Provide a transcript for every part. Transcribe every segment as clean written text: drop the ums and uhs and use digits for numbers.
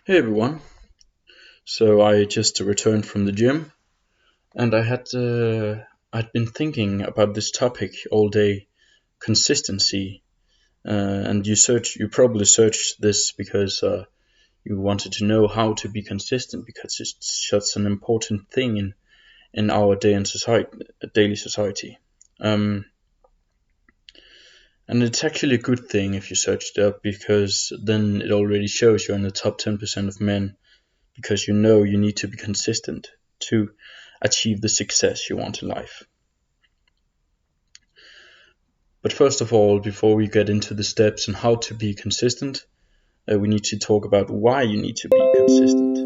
Hey everyone. So I just returned from the gym and I'd been thinking about this topic all day, consistency. And you probably searched this because you wanted to know how to be consistent because it's such an important thing in our daily society. Um, and it's actually a good thing if you search it up because then it already shows you're in the top 10% of men because you know you need to be consistent to achieve the success you want in life. But first of all, before we get into the steps and how to be consistent, we need to talk about why you need to be consistent.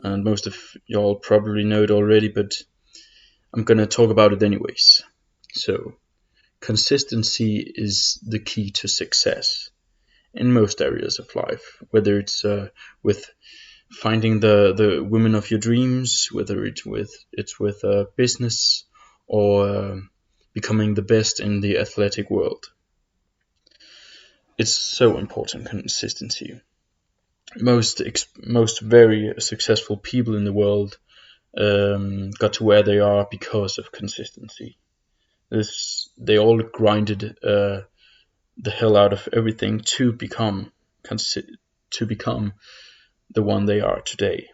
And most of y'all probably know it already, but I'm gonna talk about it anyways. So, consistency is the key to success in most areas of life, whether with finding the women of your dreams, whether it's with business or becoming the best in the athletic world. It's so important, consistency. Most very successful people in the world got to where they are because of consistency. They all grinded the hell out of everything to become the one they are today,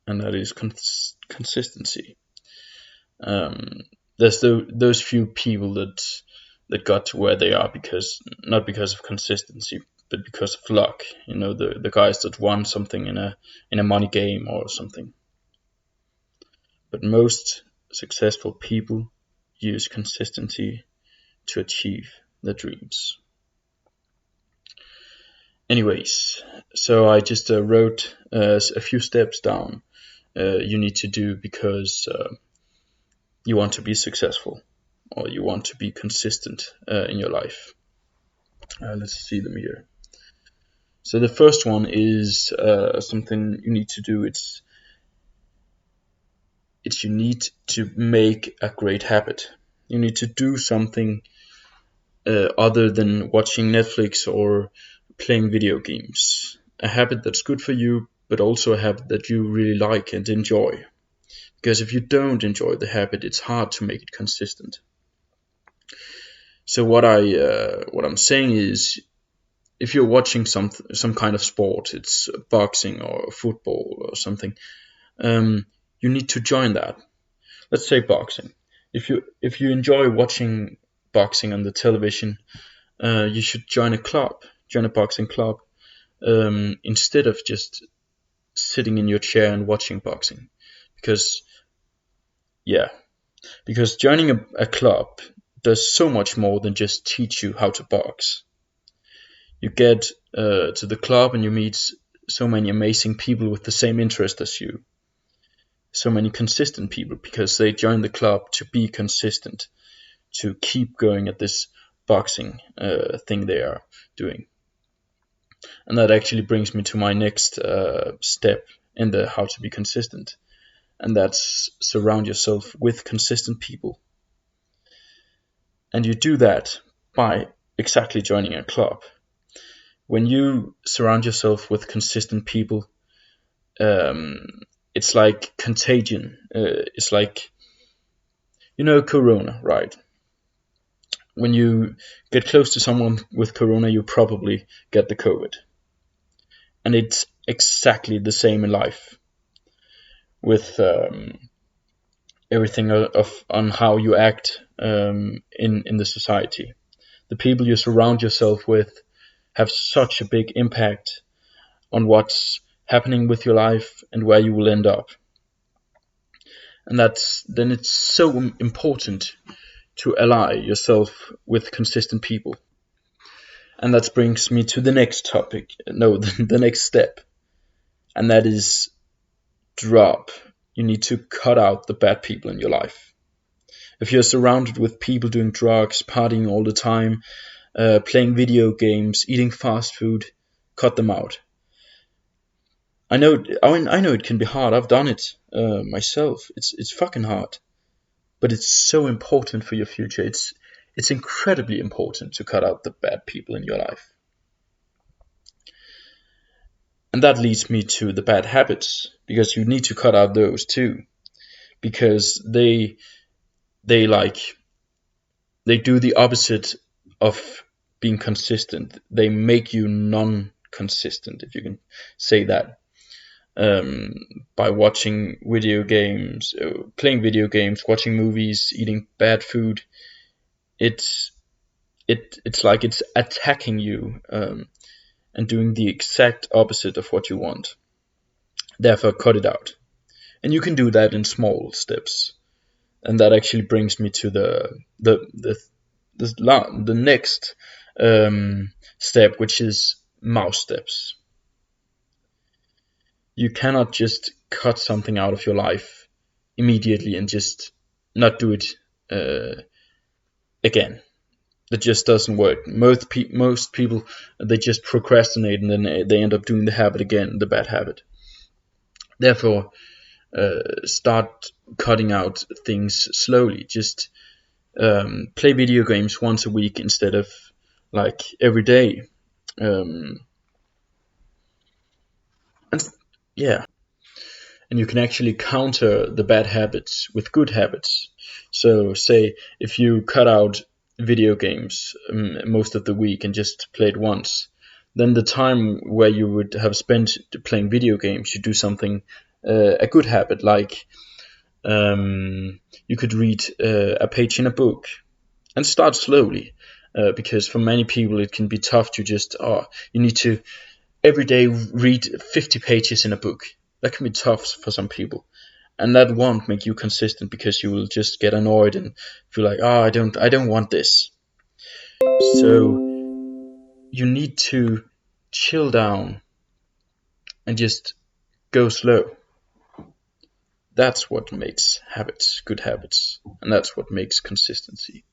and that is consistency. Um, there's those few people that got to where they are because not because of consistency, but because of luck. You know, the guys that won something in a money game or something. But most successful people use consistency to achieve their dreams. Anyways, so I just wrote a few steps down you need to do because you want to be successful or you want to be consistent in your life. Let's see them here. So the first one is something you need to do. It's you need to make a great habit. You need to do something other than watching Netflix or playing video games. A habit that's good for you, but also a habit that you really like and enjoy. Because if you don't enjoy the habit, it's hard to make it consistent. So what I'm saying is, if you're watching some kind of sport, it's boxing or football or something, you need to join that. Let's say boxing. If you enjoy watching boxing on the television, you should join a boxing club, instead of just sitting in your chair and watching boxing, because yeah, because joining a club does so much more than just teach you how to box. You get to the club and you meet so many amazing people with the same interest as you, so many consistent people because they join the club to be consistent, to keep going at this boxing thing they are doing. And that actually brings me to my next step in the how to be consistent, and that's surround yourself with consistent people. And you do that by exactly joining a club. When you surround yourself with consistent people, um, it's like contagion. It's like, you know, Corona, right? When you get close to someone with Corona, you probably get the COVID. And it's exactly the same in life with everything on how you act in the society. The people you surround yourself with have such a big impact on what's happening with your life and where you will end up. And then it's so important to ally yourself with consistent people. And that brings me to the next topic, no, the next step, and that is drop. You need to cut out the bad people in your life. If you're surrounded with people doing drugs, partying all the time, playing video games, eating fast food, cut them out. I know it can be hard. I've done it myself. It's fucking hard, but it's so important for your future. It's incredibly important to cut out the bad people in your life. And that leads me to the bad habits, because you need to cut out those too, because they like they do the opposite of being consistent. They make you non-consistent, if you can say that. um, by watching video games, playing video games, watching movies, eating bad food. It's it's like it's attacking you, and doing the exact opposite of what you want. Therefore, cut it out, and you can do that in small steps. And that actually brings me to the next step, which is mouse steps. You cannot just cut something out of your life immediately and just not do it again. That just doesn't work. Most people, they just procrastinate, and then they end up doing the habit again, the bad habit. Therefore, start cutting out things slowly. Just play video games once a week instead of like every day. And yeah, and you can actually counter the bad habits with good habits. So, say if you cut out video games most of the week and just played once, then the time where you would have spent playing video games, you do something, a good habit, like you could read a page in a book, and start slowly. Because for many people it can be tough to just, you need to every day read 50 pages in a book. That can be tough for some people, and that won't make you consistent, because you will just get annoyed and feel like, I don't want this. So you need to chill down and just go slow. That's what makes habits good habits, and that's what makes consistency.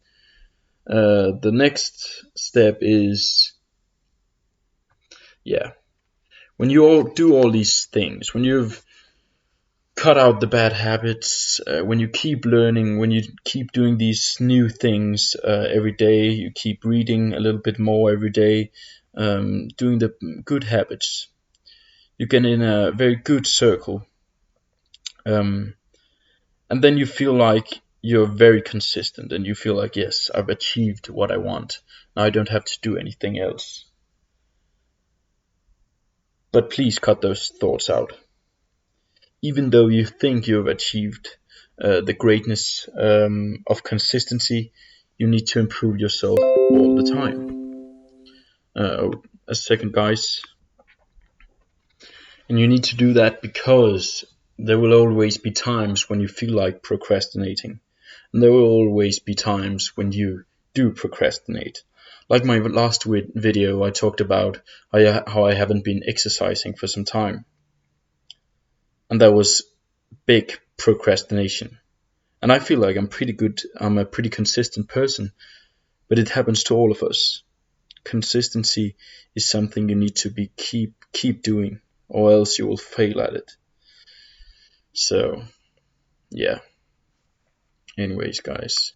The next step is, yeah, when you all do all these things, when you've cut out the bad habits, when you keep learning, when you keep doing these new things every day, you keep reading a little bit more every day, doing the good habits, you get in a very good circle, and then you feel like you're very consistent, and you feel like, yes, I've achieved what I want, now I don't have to do anything else. But please cut those thoughts out. Even though you think you've achieved the greatness of consistency, you need to improve yourself all the time. A second, guys. And you need to do that because there will always be times when you feel like procrastinating. And there will always be times when you do procrastinate. Like my last video, I talked about how I haven't been exercising for some time. And that was big procrastination. And I feel like I'm a pretty consistent person, but it happens to all of us. Consistency is something you need to keep doing, or else you will fail at it. So, yeah. Anyways, guys,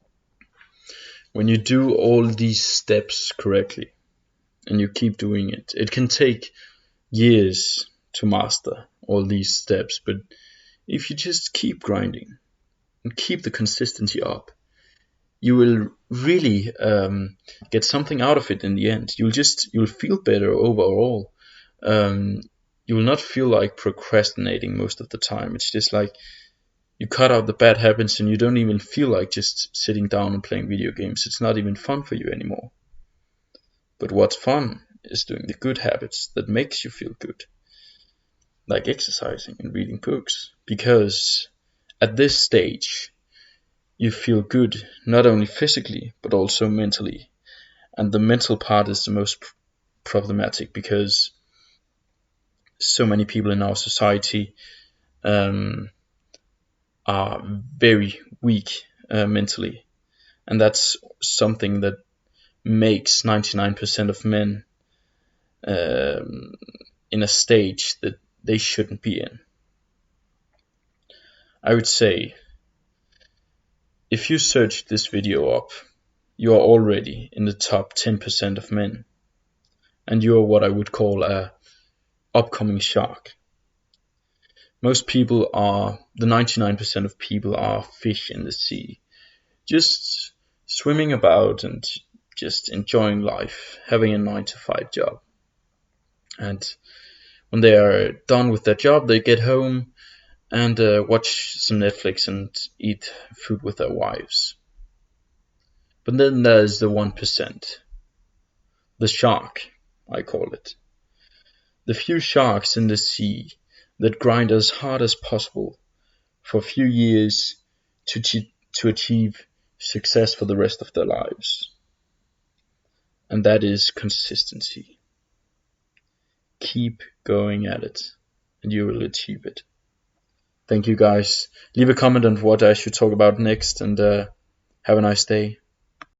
when you do all these steps correctly and you keep doing it, it can take years to master all these steps, but if you just keep grinding and keep the consistency up, you will really get something out of it in the end. You'll feel better overall. You will not feel like procrastinating most of the time. It's just like you cut out the bad habits, and you don't even feel like just sitting down and playing video games. It's not even fun for you anymore. But what's fun is doing the good habits that makes you feel good, like exercising and reading books, because at this stage you feel good, not only physically but also mentally. And the mental part is the most problematic, because so many people in our society are very weak mentally, and that's something that makes 99% of men in a stage that they shouldn't be in. I would say, if you search this video up, you are already in the top 10% of men, and you are what I would call a upcoming shark. Most people are, the 99% of people are fish in the sea, just swimming about and just enjoying life, having a 9 to 5 job. And when they are done with their job, they get home and watch some Netflix and eat food with their wives. But then there's the 1%, the shark, I call it. The few sharks in the sea that grind as hard as possible for a few years to achieve success for the rest of their lives. And that is consistency. Keep going at it, and you will achieve it. Thank you guys. Leave a comment on what I should talk about next, and have a nice day.